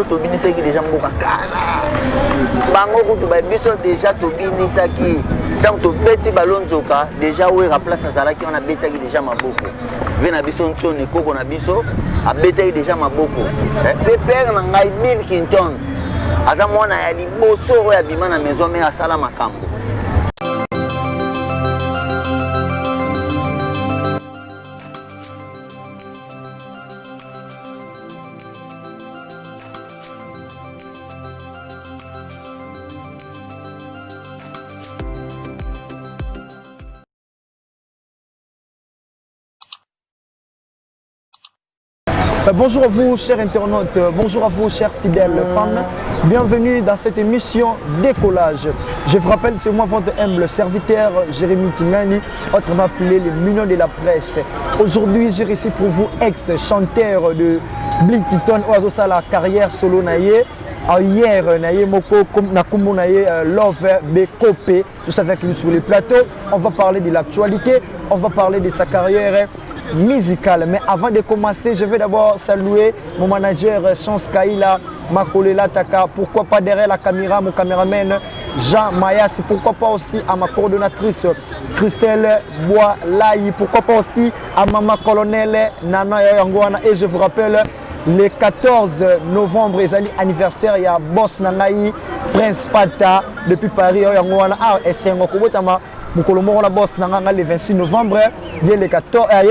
Tobinisaki déjà mboka kala bango kutu ba biso déjà tobinisaki tant to beti balonzoka déjà wera place azalaki on a betaki déjà maboko vena biso ntoni koko na biso a betaki déjà maboko pe père na ngai Bill Clinton aza mwana ya liboso oya bima na maison mais asala makambo. Bonjour à vous, chers internautes, bonjour à vous, chers fidèles femmes. Bienvenue dans cette émission Décollage. Je vous rappelle, c'est moi votre humble serviteur, Jérémy Kimani, autrement appelé le million de la presse. Aujourd'hui, j'ai reçu pour vous ex-chanteur de Bill Clinton, oiseau à la carrière solo naïe. Hier, naïe moko nakumu naïe Love Bekope, tout ça avec nous sur les plateaux. On va parler de l'actualité, on va parler de sa carrière musical. Mais avant de commencer, je vais d'abord saluer mon manager Chance Kaila, Makolela Taka, pourquoi pas derrière la caméra, mon caméraman Jean Mayas, pourquoi pas aussi à ma coordonnatrice Christelle Bois-Laï, pourquoi pas aussi à Maman Colonel Nana Yangwana. Et je vous rappelle, le 14 novembre, il y a l'anniversaire, il y a Boss Nangaï, Prince Pata, depuis Paris, Yangwana, et c'est un la boss le 26 novembre, il y a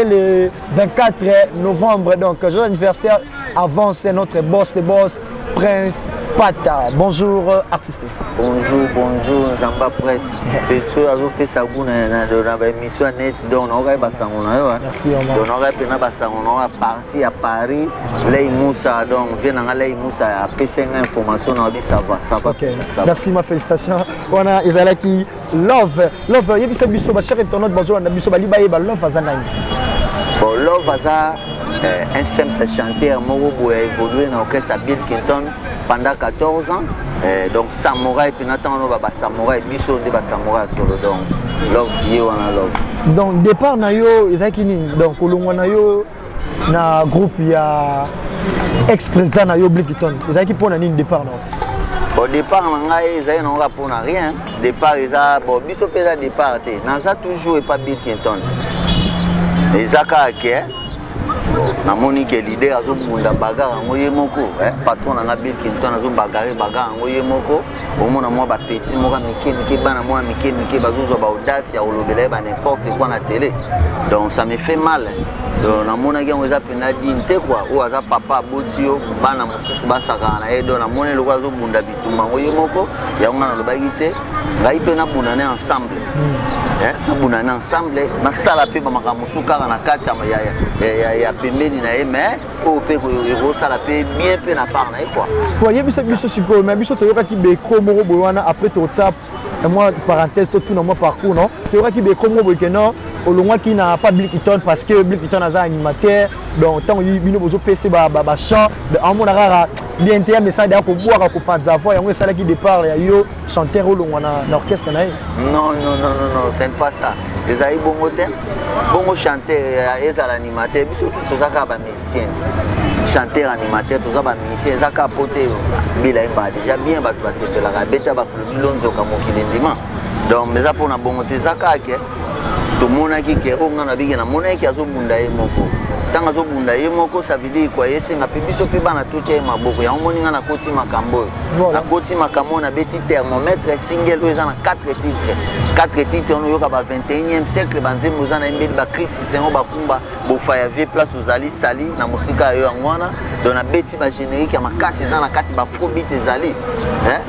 le 24 novembre, donc jour d'anniversaire avant c'est notre boss de boss, Prince Pata. Bonjour artiste. Bonjour, bonjour, Zamba Presse. Petro a fait sa goût dans l'émission net, donc on aurait passé merci. On aurait pu parti à Paris, les Moussa, donc vient dans les Moussa à passer une information, ça va. Ok, merci, ma félicitation. On a Isalaki Love, il y a des bisous, cher internaute, bonjour, on a bisous, Love Azanaï. Bon, Love Aza, un simple chanteur, Morobo a évolué dans l'orchestre Bill Clinton pendant 14 ans. Donc, Samouraï, puis Nathan, on va Samouraï, Bissot, on va Samouraï solo. Donc, Love, yo, on a Love. Donc, départ, Nayo, Isakini, donc, au Nayo, na groupe, il y a ex-président Nayo Bill Clinton. Isaki pour un départ, non? Au départ, ils n'ont pas rien. Départ, ils ont Bissot, départ, Naza toujours et pas Bill Clinton. Ils ont na moni ke leader azo munda bagarre ngoye moko patron na Bill Clinton azo bagarre ngoye moko omona moi ba petit moko mike bana moi mike bazo ba audace ya olobela ba n'importe quoi na télé. Donc ça me fait mal. Donc na mona ke ngoza pena dinte quoi ou aza papa botio bana mosusu basaka na edo na mona lo azo munda bituma ngoye moko ya ngana lo bagite ngai pena bunane ensemble. Bunane ensemble masala pe ba makamusu kaka na kati ya pembeni na ye mais o pe ko sala pe bien pe na part na ye quoi. Voyez biso suppose mais biso toyoka ki be komo bowana après to tap et moi parenthèse tout dans mon parcours non toyoka ki be komo bo que non au loin qui n'a pas Bill Clinton parce que Bill Clinton a un animateur donc tant il bino bozo PC ba chant en mon rara bien intérêt message da ko boire ko panza voix yango sala qui départ ya yo chanteur au loin na orchestre na ye. Non, c'est pas ça. Les aïe bongo thème, bongo chanteur, ils sont animateurs, ils sont tous les musiciens. Chanteur, animateur, tous les musiciens, ils sont capotés. Déjà bien, ils sont fait la rabette, ils sont fait donc, mais ça pour na bongo te zakake, tout le monde qui est au monde qui na mona qui a zo bunda ye moko. Tant azo bunda ye moko ça veut dire quoi? Yese nga pibiso pe bana tuche maboko. Ya moni nga na koti makambo. Na koti makambo na beti thermomètre single oza na 4 titres. 4 titres on yoka ba 21e siècle banzembo za na mbeli ba Chris Sengo ba kumba bo faya vie place uzali sali na musika yo ngwana. Donc na beti ba générique ya makasi za na kati ba faux beat ezali.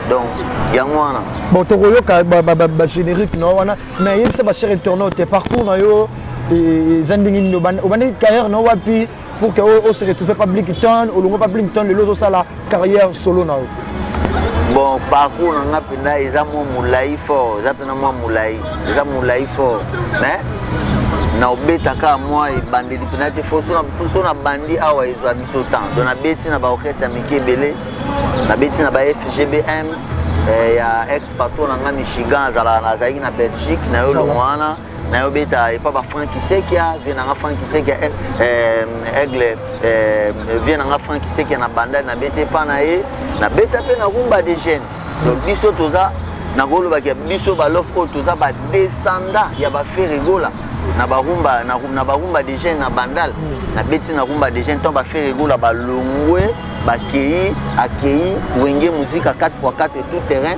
Donc ya ngwana. Bon to yoka ba générique no wana na yebisa ba cher internaute parcours na yo et zandingin no bande carrière no wapi pour que on se retrouve pas Bill Clinton au longo pas Bill Clinton le lozo ça la carrière solo na. Bon parcours na penda eza mo mulai fort eza pena mo mulai eza mulai fort mais na obeta ka moi e bande di penate foso na bandi awa ezwa biso temps donc na beti na ba orchestre mike belé na beti na ba FGBM ya ex patron na nga Michigan azalaki na Belgique na yo longwana na yo beta et pas ba Frank Kisekia vient na Frank Kisekia aigle vient na Frank Kisekia na bandal na beta pa na ye na beta pe na rumba de jeunes donc biso toza na golo ba biso ba lofo toza ba descendant ya ba Ferregola na barumba de jeunes na bandal na beti na rumba de jeunes to ba Ferregola ba longwe ba kei akei wenge musique à 4x4 et tout terrain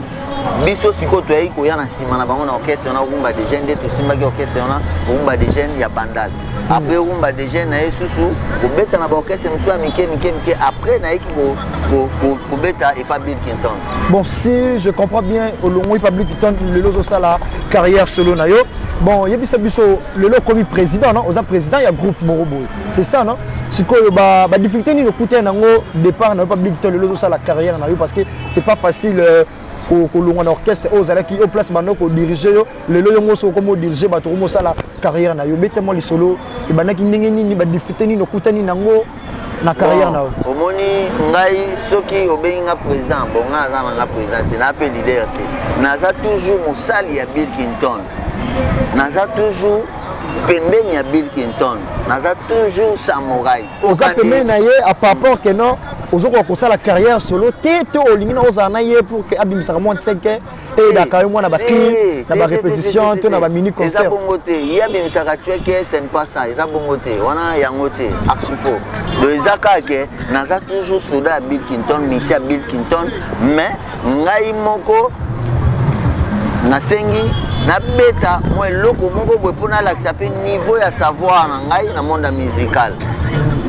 biso siko toyi ko ya na sima na bango na orchestre na rumba de jeunes de to simba ki orchestre na rumba de jeunes ya bandal après rumba de jeunes na susu ko beta na ba orchestre musu mike après na yiki ko beta et pas Bill Clinton. Bon, si je comprends bien au long pas Bill Clinton le lozo ça la carrière solo na yo. Bon, yebisa biso le lo comme président non, aux président il y a groupe Morobo. C'est ça non? Siko ba difficulté ni le côté nango départ na pas Bill Clinton le lozo ça la carrière na yo parce que c'est pas facile un orchestre aux qui au place maintenant pour diriger le loyongo so comme diriger ba to ça la carrière na yo betemo li solo e banaki ndenge nini ba difficulté ni nokutani nango na carrière na yo omoni ngai soki obenga président bonga za na président na pe leader te naza toujours mosali ya Bill Clinton naza toujours pembeni ya Bill Clinton naza toujours samouraï oza pembeni na ye à rapport que non ozoko ko la carrière solo tete olingi na ozana ye pour que abimisaka moins de 5 ans et d'accord moi na ba clip na ba répétition to na ba mini concert eza bongote ya bimisaka tueke c'est pas ça eza bongote wana yangote archifo do ezaka ke naza toujours soda Bill Clinton monsieur Bill Clinton mais ngai moko nasengi na beta moi loko moko boy pona lakisa pe niveau ya savoir na ngai na monde musical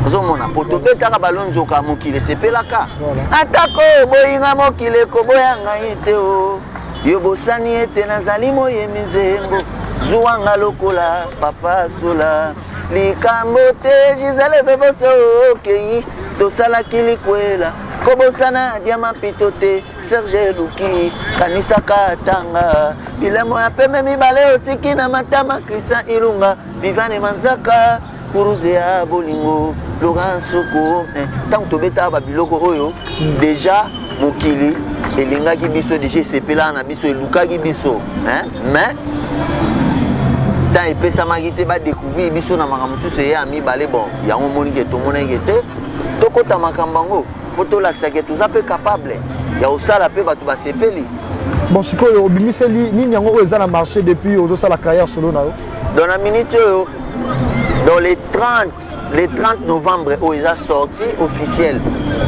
ozomona poto betaka balonzoka mokile sepelaka atako boyinga mokile koboya ngai te o yo bosani ete nazali moyemi nzembo zuwanga lokola papa sola likambo te Gisele Beboso okei tosalaki likwela kobosana diama pito te Serge Luki kanisaka tanga bilemo ya pembe mibale otiki na matama Christian Ilunga Vivane Manzaka kuruze ya bolingo Laurent Soko tant to beta ba biloko oyo déjà mokili elingaki biso déjà sepela na biso elukaki biso mais tant epesamaki te ba découvrir biso na makambo mosusu ya mibale bon yango moni ke tomonaki te tokota makambo yango po tolakisaki toza mpe capable ya osala mpe bato basepeli. Bon sikoyo obimiseli nini yango oyo eza na marché depuis ozosala carrière solo na yo dans la minute oyo dans les 30 novembre où ils ont sorti officiel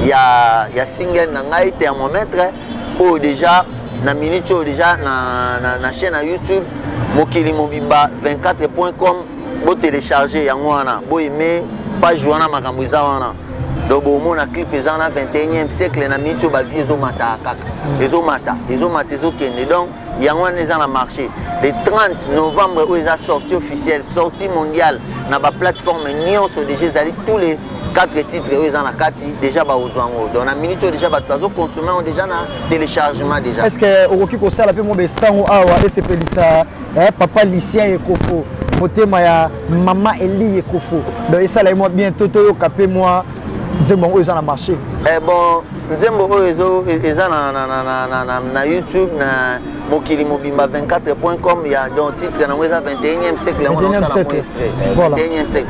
il y a single na ngai thermomètre où déjà na minute où déjà na chaîne à YouTube mokili mobimba 24.com bo télécharger yango wana bo aimer page wana makambo eza wana donc au moins na clip eza na 21e siècle na minute ba vie ezomata kaka ezomata ezokende donc yango wana eza na marché le 30 novembre où ils ont sorti officiel sortie mondiale na ba plateforme nyonso déjà ezali tous les 4 titres où ils ont la kati déjà ba ozwango donc na minute déjà ba tozo consommer on déjà na téléchargement déjà est-ce que okoki ko sala pe mo be stango awa esepelisa papa Lucien Ekofo motema ya mama Eli Ekofo donc esala moi bientôt to kapé moi nzembo oyo eza na marché bon nzembo oyo eza na YouTube na mokili mobimba 24.com ya donc titre na eza 21e siècle voilà 21e siècle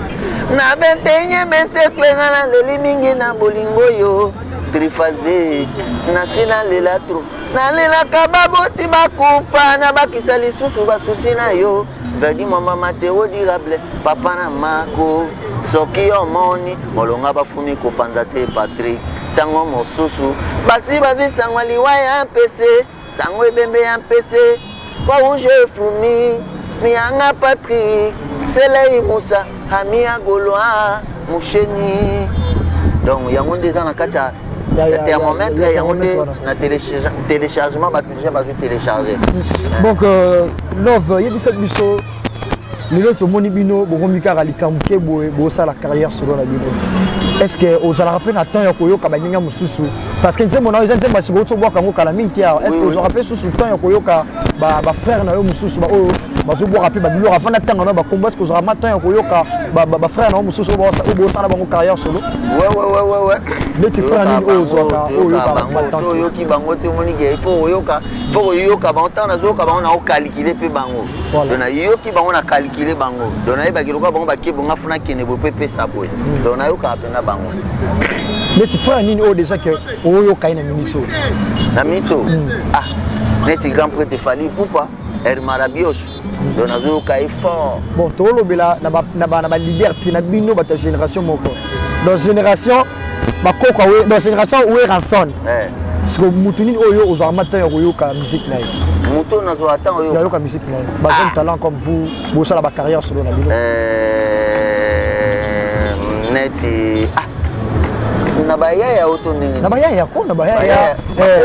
na 21e siècle na leli mingi na bolingo yo triphasé na sina lela tro na lela kababoti bakufa na bakisa lisusu basusi na yo vadi mama Mateo dirable papa na mako soki omoni molonga bafumi kopanza te Patrick tango mosusu basi bazwi sango liwa ya mpese sango ebembe ya mpese kwa unje fumi mianga Patrick selei musa hamia golwa musheni donc yango ndeza na kati ya thermomètre yango nde na téléchargement bato déjà bazwi télécharger donc love yebisa biso lelo tomoni bino bokomi kaka likambo ke bosala carrière solo na bino est-ce que ozalaka mpe na temps ya koyoka baninga mosusu parce que nzembo na yo eza nzembo asiko otobwaka yango kala mingi te awa est-ce que ozalaka mpe susu temps ya koyoka bafrère na yo mosusu oyo bazo boire pe ba biloko avant na tanga na ba combat que ozara matin ya koyoka ba frère na mususu bo sala bango carrière solo. Ouais. Les petits frères ni ozoka bango yoki bango te moni ke il faut yoka bango tant na zo ka bango na calculer pe bango. Donc na yoki bango na calculer bango. Donc na ba kiloka bango ba ke bonga funa kene bo pe saboy. Donc na yoka pe na bango. Les petits frères ni déjà que oyoka ina miniso. Na mito. Ah, neti grand prêtre Fali Poupa, El Marabioche. Donc na zo ka fort. Bon, to lobela na ba liberté na bino ba ta génération moko. Dans génération bakoko we dans génération we ranson. Parce que mutuni oyo ozwa matin oyoka musique na yo. Muto na zo atan oyo. Oyoka musique na yo. Ba jeune talent comme vous, bo sala ba carrière solo na bino. Neti na bayaya auto ndenge na bayaya ko na bayaya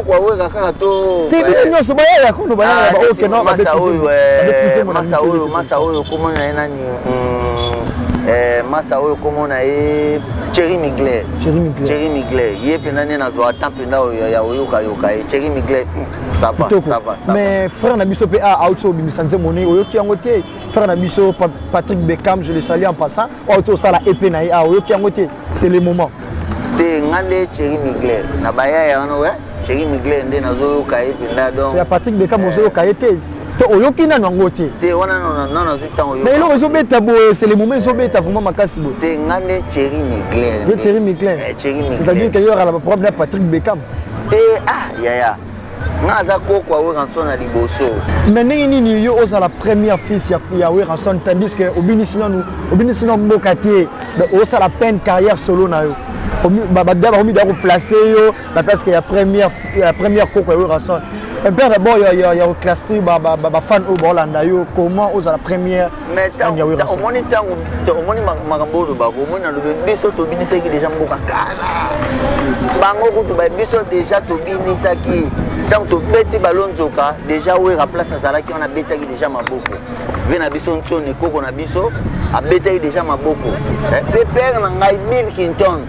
kwa weka kaka to te bino nyoso bayaya ko no bayaya ba okay no ba beti masa oyo komona ena ni masa oyo komona Thierry Migler ye pena ne na zo atapenda ya oyoka yoka Thierry Migler ça va mais frère na biso pe auto bimisanze moni oyoki yango te frère na biso Patrick Beckham je le salue en passant auto sala épée na oyoki yango te c'est le moment te ngande Thierry Migler na bayaya wana ouais Thierry Migler nde nazo yoka ependa donc c'est Patrick Beckham ozo yoka ete to oyoki na nango te te wana non nazo tango yo mais lo ozo beta bo c'est le moment ozo beta vraiment makasi bo te ngande Thierry Migler c'est-à-dire que y aura la problème de Patrick Beckham te ya naza koko awe ranson na liboso mais nini yo oza la première fils ya awe ranson tandis que obinisino mboka te oza la peine carrière solo na yo badaba omi da replacer yo la place que la première koko ya awe ranson et bien d'abord il y a classé ba fan au Bolanda yo comment oza la première mais au moni makambo do ba au moni na le biso to binisaki déjà mboka kala bango ko to ba biso déjà to binisaki tant to beti balonzoka déjà we ra place ça là qui on a betaki déjà maboko vena biso ntone koko na biso a betaki déjà maboko pe père na ngai Bill Clinton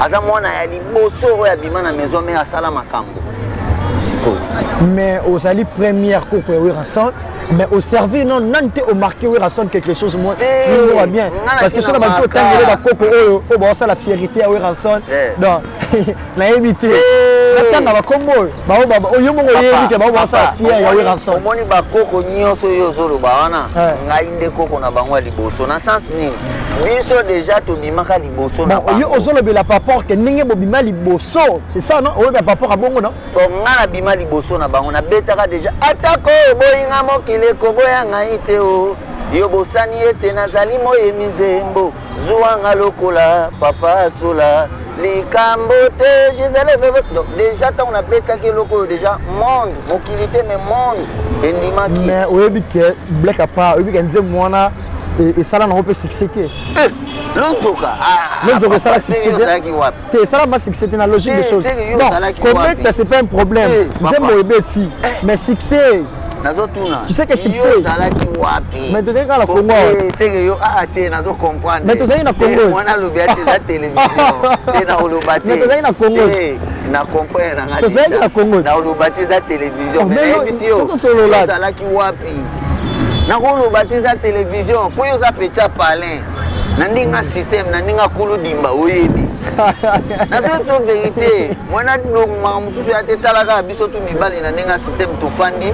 aza mwana ya liboso ya bima na maison mais asala makambo mais aux alliés première koko ya ranson mais au service non nante au marqué oui ranson quelque chose moi va bien parce que ça va tout tangele ba koko o ba ça la fierté à oui ranson donc na éviter natanga ba kombo ba oyo mo yebite ba ça fier ya oui ranson moni ba koko nyonso yo zolo ba wana ngai nde koko na bango liboso na sens nini biso déjà to bimaka liboso na ba yo ozolo bela rapport que ninge bo bima liboso c'est ça non o ba rapport à bongo non bon ngana bima liboso na bango na betaka déjà atako boyinga mokile ko boyanga ite o yo bosani ete nazali moye mizembo zuanga lokola papa sola likambo te gisele bebe donc déjà tant on a betaki loko déjà monde mokilité mais monde endimaki mais oyebi ke black apa oyebi ke nze mwana et ça là on peut succéder l'autre ça la succéder te ça là ma succéder la logique des choses non comment c'est pas un problème nze moyebe si mais succès tu sais que succès mais tu sais qu'à la Congo c'est que yo te nazo comprendre mais tu sais na Congo on a le biati la télévision et na olobati mais tu sais na Congo na comprendre na tu sais na Congo na olobati la télévision mais émission ça là qui wapi na olobati la télévision pour yo za petit palin na ndinga système na ndinga kulu dimba oyebi na so vérité mwana donc mususu ya tetalaka biso tu mibali na ndinga système to fandi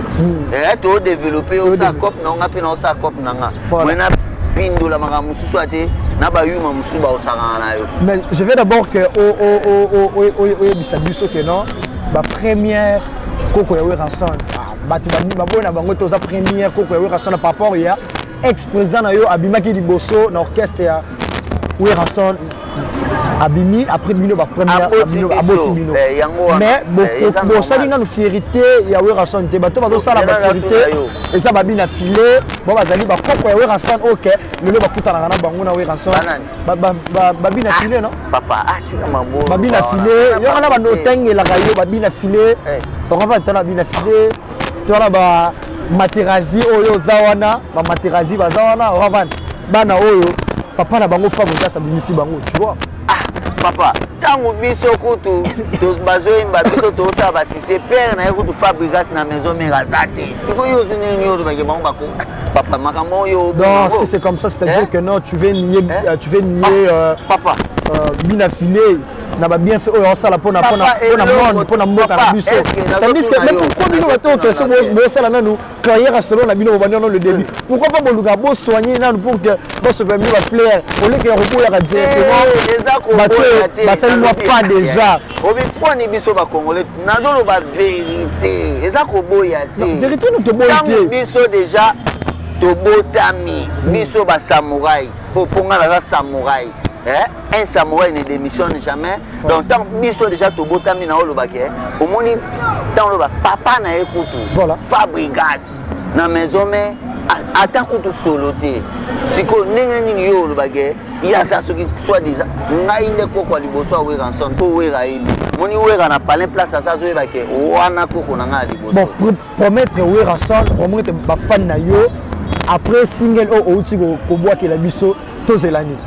to développer au sa cop na nga pe na sa cop na nga mwana bindo la maka mususu ate na ba yuma mususu ba osanga na yo mais je vais d'abord que o bisa biso que non ba première koko ya we ranson batu ba bona bango to za première koko ya we ranson par rapport ya ex-président na yo abimaki liboso na orchestre ya we ranson abimi après bino ba première aboti bino mais beaucoup sali na fierté ya we ranson te bato bazo sala ba fierté et ça babi na filé bon bazali ba koko ya we ranson OK lelo bakutana na bango na we ranson babi na filé non papa atika mambo babi na filé yo na ba no tengela ka yo babi na filé to va tana babi na filé to na ba materazi oyo zawana ba materazi bazawana ravan bana oyo papa na bango fa boza sa bimisi bango tu vois papa tango biso kutu bazoyemba biso tosala basise pere na ye kutu fabrigas na maison mère aza te sikoyo ozuni nini oyo tobake bango bako papa makambo oyo non si c'est comme ça c'est-à-dire que non tu veux nier papa bina filé na ba bien fait oyo osala pona monde pona mboka na biso tandis que même pourquoi bino bato que so bo sala nanu carrière selon la bino bandi dans le début pourquoi pas boluga bo soigner nanu pour que bo se permis ba flair au lieu que repoula directement bato basali moi pas déjà obi poni biso ba congolais nazolo ba vérité eza ko boya te vérité nous te boya te biso déjà to botami biso ba samouraï poponga la samouraï. Un samouraï ne démissionne jamais. Donc, tant que déjà tout beau tamis na olobake, au moins tant le papa na écoute. Voilà. Fabrigas na maison mais attends que tout soloté. Si ko nenga ni yo olobake, il y a ça ce qui soit déjà ngai le koko liboso we ranson to we raili. Moni we na palin place ça zo ebake wana koko na nga liboso. Bon, promettre we ranson, promettre ba fan na yo après single o outi ko bois que la biso to zelani.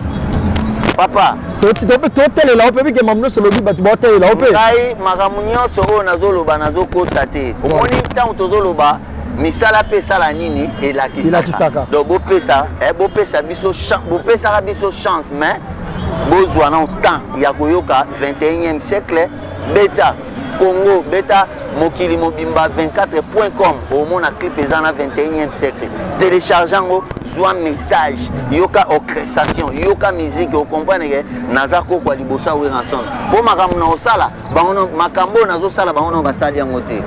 Papa totele la ope bike mamno solo bi batu botele la ope ngai makambo nyonso oyo nazoloba nazokosa te omoni ntango tozoloba misala mpe esala nini elakisaka donc bopesa biso chance mais bozwa na temps ya koyoka 21e siècle beta Congo beta mokili mobimba 24.com omona clip eza na 21e siècle téléchargeango soit message yoka orchestration yoka musique o comprendre que nazako kwa libosa we ranson po makambo na osala bangono makambo nazo sala bangono basali yango te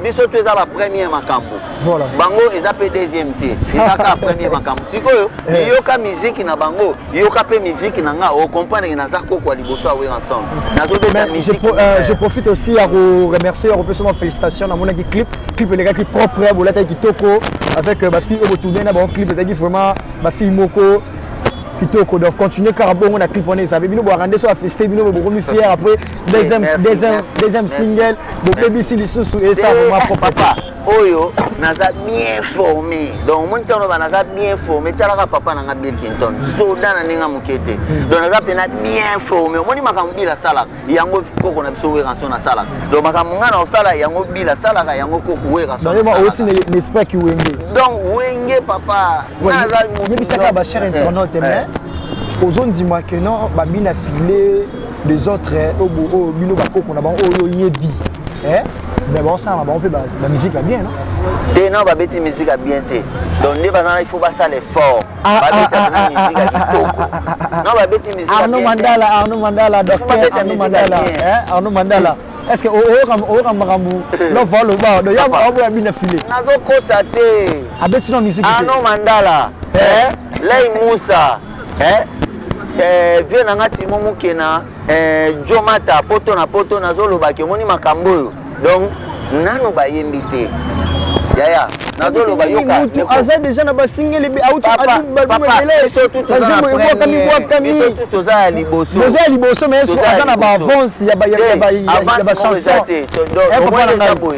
biso tu eza ba premier makambo voilà bango eza pe deuxième te eza ka premier makambo sikoyo yoka musique na bango yoka pe musique na nga o comprendre que nazako kwa libosa we ranson nazo beta musique je profite aussi à vous remercier à remercier félicitations à mon clip les gars qui propre bolata kitoko avec ma fille Obotoudé na bon clip c'est vraiment ma fille Moko kitoko donc continuer car bon on a clip on est ça bino bo rendre so fester bino bo mi fier après deuxième single bo BBC lisusu et ça vraiment papa oyo naza bien formé donc mon temps naza bien formé talaka papa na Bill Clinton soda na ninga mukete donc naza pena bien formé moni makambo bila sala yango koko na biso we ranson na sala donc makambo ngana osala yango bila sala ka yango koko we ranson donc moi aussi n'espère que wenge donc wenge papa naza yebisaka ba cher internaute mais ozondima que non babina filé des autres au bino bakoko na bango oyo yebi mais bon ça on fait la musique à bien non et non babeti musique à bien té donc il faut pas ça l'effort non babeti musique Arnaud Mandala docteur Arnaud Mandala est-ce que o makambu no volo ba do ya ba bien filé nazo kosa té abeti no musique Arnaud Mandala Lei Moussa vieux nanga Timo Mukena Jomata poto na zolo ba ke moni makambo yo donc nano ba yembi te yaya nazolo ba yoka aza déjà na ba single bi out toza liboso mais aza na ba avance ya ba chanson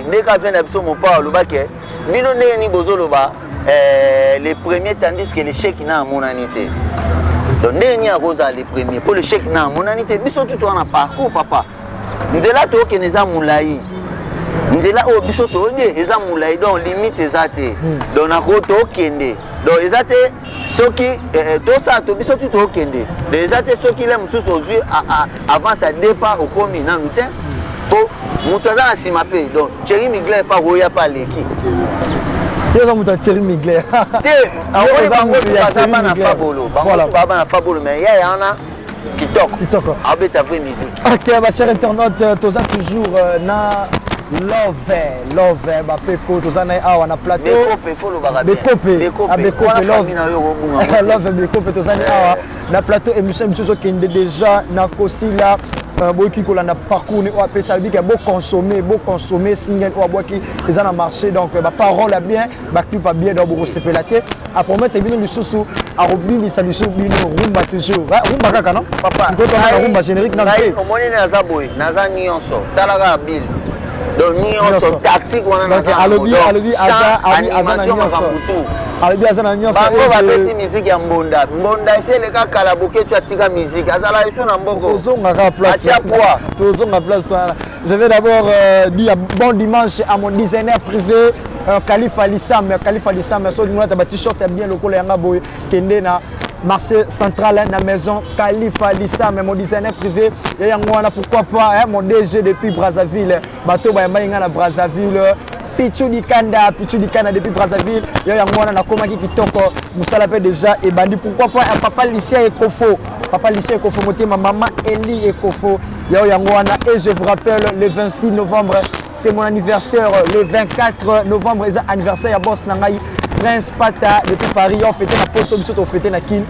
ndeka vena biso mopa lobake bino ndenge ni bozolo ba les premiers tandis que les chèques na monanité donc ndenge ni akoza les premiers pour le chèque na monanité biso tout on a parcours papa nzela to ke neza mulai nzela o biso to nde eza mulai donc limite ezate donc na ko to kende donc ezate soki to sa to biso tout to kende donc ezate soki le mususu ozui avant sa départ au komi na nute po mutaza na simape donc Thierry Migler pa roya pa leki Yo muta Thierry Migler te awoni bango bazaba na fabolo bango baba na fabolo mais ya yana kitoko abeta vraie musique. OK ma chère internaute toza toujours na love ba pepo toza na awa na plateau bekope love bekope toza na awa na plateau émission biso kende déjà na kosila boki kolanda parcours ni OAP ça veut dire que beau consommer single ou boki eza na marché donc ba parole a bien ba clip a bien donc bo sepelate a promettre bino lisusu a robili ça lisusu bino rumba toujours rumba kaka non papa ko to na rumba générique na au moni na za boy na za nyonso talaka bill donc nyonso tactique wana na alobi animation makambutu alobi azana nyonso bango babeti musique ya mbonda eseleka kala boketu atika musique azala iso na mboko tozongaka place tozonga place wana. Je vais d'abord dire bon dimanche à mon designer privé Khalifa Lissam so nous ta t-shirt bien local yanga boy kende na marché central na maison Khalifa Lissam mon designer privé yango wana pourquoi pas mon DG depuis Brazzaville bato ba yamba na Brazzaville Pichu Dikanda depuis Brazzaville yango wana na komaki kitoko musala pe déjà et bandi pourquoi pas papa Lycée Ekofo motema maman Eli Ekofo yango wana et je vous rappelle le 26 novembre c'est mon anniversaire le 24 novembre c'est anniversaire ya boss nangai Prince Pata depuis Paris on fêtait na poto biso to fêter na kin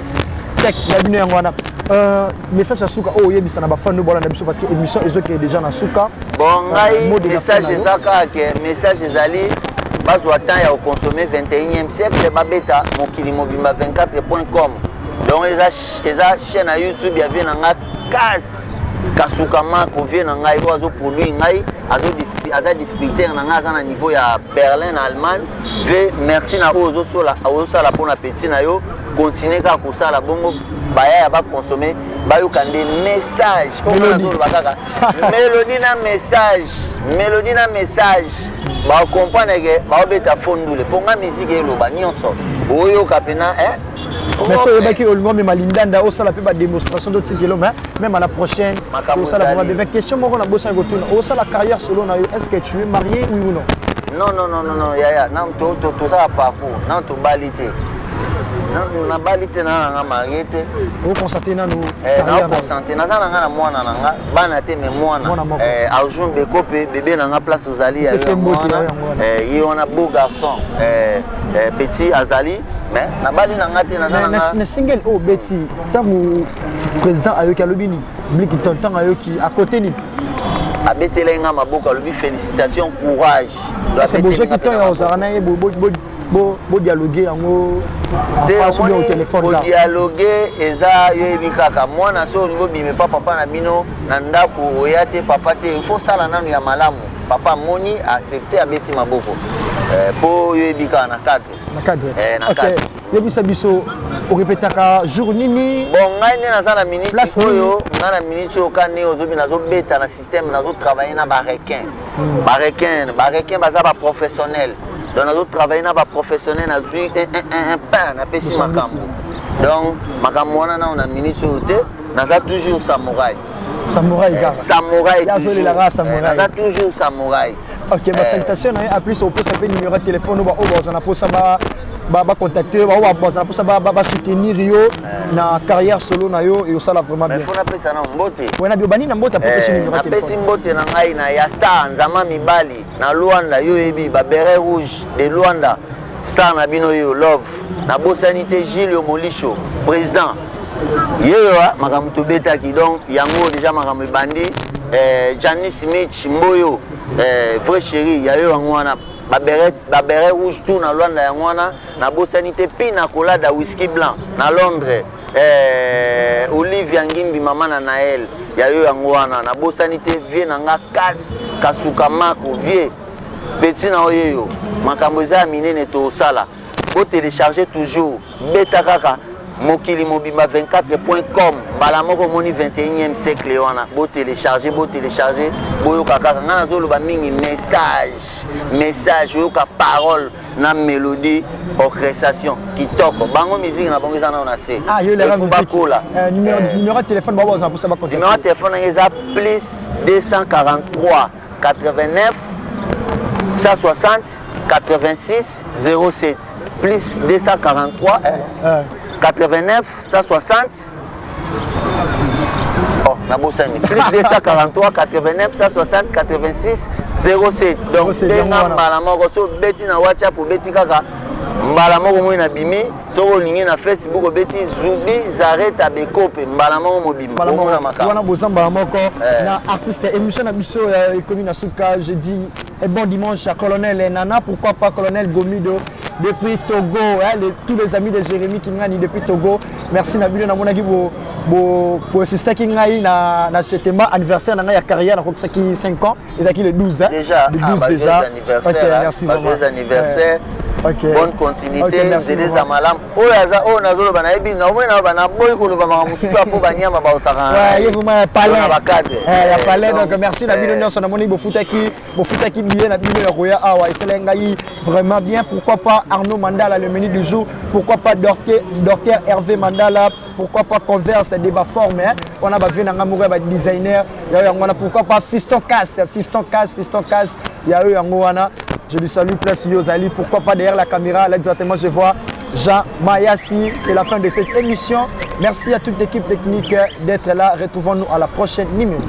tek ya bino yango wana message ya suka yebisa na bafano bola na biso parce que émission ezoki déjà na suka bon ngai message ezaka ke message ezali bazwa temps ya consommer 21e siècle babeta mokili mobimba 24.com donc eza chaîne na YouTube ya vie na nga Kasuka Mako vient na ngai ko azo produit ngai azo distributeur na nga aza na niveau ya Berlin na Allemagne ve merci na ozo sala pona petit na yo continuer ka kosala bongo baya ya ba consommer ba yo kande message ko na zo bakaka mélodie na message ba comprendre que ba obeta fondule ponga musique eloba nyonso oyo kapena mais ça veut dire que le monde malindanda au sala pe ba démonstration de tikelo même à la prochaine au sala pour des questions moi on a bossé avec toi au sala carrière selon na est-ce que tu es marié oui ou non non ya non to ça parcours non to balité na balité na nga marié te au constater na nous na constater na nga mwana na nga bana te mais mwana argent bekope bébé na nga place ozali ya mwana on a beau garçon petit azali mais na bali na ngati na single Betty tango président ayoki alobini bliki tonton ayoki à côté ni abetela nga maboko alobi félicitations courage parce que besoin qui to ya ozana bo dialoguer yango au téléphone là dialoguer eza yebi kaka mwana so niveau bime papa na bino na ndako oyate papa te il faut sala nanu ya malamu papa moni accepter abeti maboko po yebi kaka na cadre na cadre yebisa biso o répétaka jour nini bon ngai ne naza na minute oyo nga na minute oyo kani ozobi nazobeta na système nazotravailler na barequin baza ba professionnel donc nazotravailler na ba professionnel nazwi un pain napesi makambo donc makambo wana na minute oyo te naza toujours samouraï naza toujours samouraï. Ok, ma salutation à plus on peut s'appeler numéro de téléphone ou on a pour ça ba contacter ba soutenir yo na carrière solo na yo et ça là vraiment bien. Mais faut appeler ça na mbote. Ouais na biobani na mbote pour ce numéro de téléphone. Apesi mbote na ngai na ya star nzama mibali na Luanda yo ebi ba beret rouge de Luanda star na bino yo love na bosanité Gilles Molisho président. Yeyo makambo tobetaki donc yango déjà makambo bandi Janice Mitch Mboyo vrai chéri ya yo yango wana ba beret rouge tout na Luanda yango wana na bosanité pina colada whisky blanc na Londres Olivia Ngimbi mama na Naël ya yo yango wana na bosanité vie na nga Kasuka Mako vie petit na oyo makambo za minene to sala bo télécharger toujours beta kaka mokili mobimba 24.com mbala moko moni 21e siècle wana bo télécharger boyo kaka nga nazoloba mingi message yoka parole na mélodie orchestration kitoko bango musique na bango eza na se yo la musique numéro de téléphone babo za pour ça ba contacter numéro de téléphone eza plus 243 89 160 86 07 plus 243 89 160 na bosani plus 243 89 160 86 07 donc benga mbala moko so beti na WhatsApp beti kaka mbala moko moi na bimi so olingi na Facebook obeti Zubi Zareta Bekope mbala moko mobimba na makamba wana bozamba moko na artiste émission na biso ekomi na suka je dis bon dimanche à Colonel Nana pourquoi pas Colonel Gomido depuis Togo tous les amis de Jérémy Kingani depuis Togo merci na bino na monaki pour assister qui ngai na certainement anniversaire na ya carrière na kokisa ki 5 ans ils a qui le 12 hein déjà le 12 déjà anniversaire OK merci vraiment joyeux anniversaire OK bonne continuité OK, merci des amalam oyaza o nazolo bana ebi na omena bana boy ko loba ma mususu apo banyama ba osaka ouais il vraiment palais ya palais donc merci na bino nyonso na moni bofutaki billet na bino ya roya awa eselenga yi vraiment bien pourquoi pas Arnaud Mandala le menu du jour pourquoi pas Docteur Hervé Mandala pourquoi pas Converse débat forme hein on a ba vu na ngamoure ba designer ya yango na pourquoi pas Fiston Casse ya eux yango wana je lui salue plus Yozali pourquoi pas derrière la caméra là exactement je vois Jean Mayassi c'est la fin de cette émission merci à toute l'équipe technique d'être là retrouvons-nous à la prochaine numéro